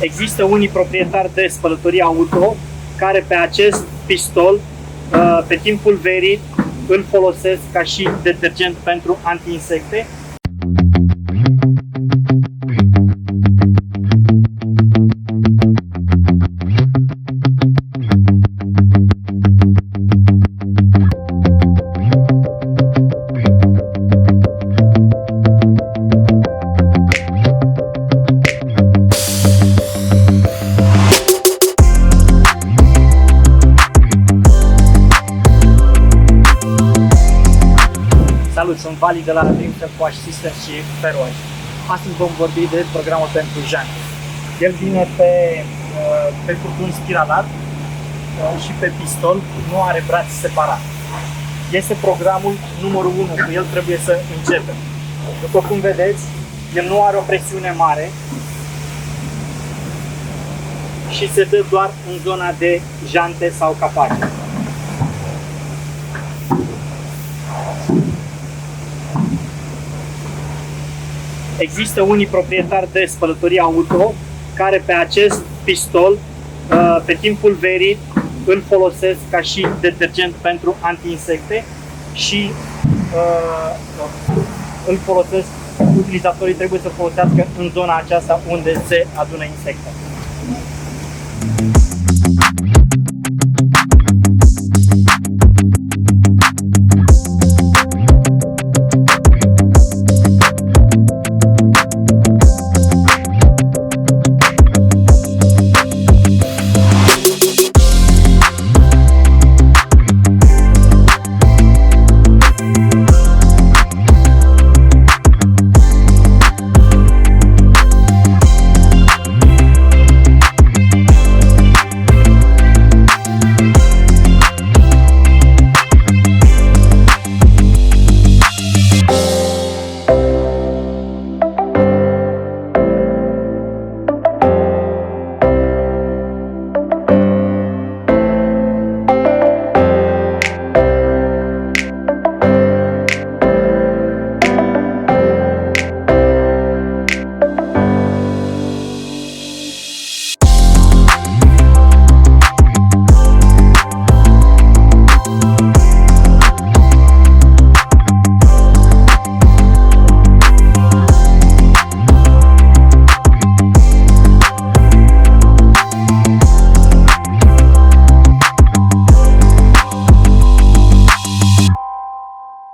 Există unii proprietari de spălătorii auto care pe acest pistol, pe timpul verii, îl folosesc ca și detergent pentru anti-insecte. Salut, sunt Vali de la Dreamcraft Wash Systems și Ferroash. Astăzi vom vorbi de programul pentru jante. El vine pe furtun spiralat și pe pistol, nu are braț separat. Este programul numărul 1, cu el trebuie să începem. După cum vedeți, el nu are o presiune mare și se dă doar în zona de jante sau capace. Există unii proprietari de spălătorii auto care pe acest pistol, pe timpul verii, îl folosesc ca și detergent pentru anti-insecte și îl folosesc, utilizatorii trebuie să folosească în zona aceasta unde se adună insecte.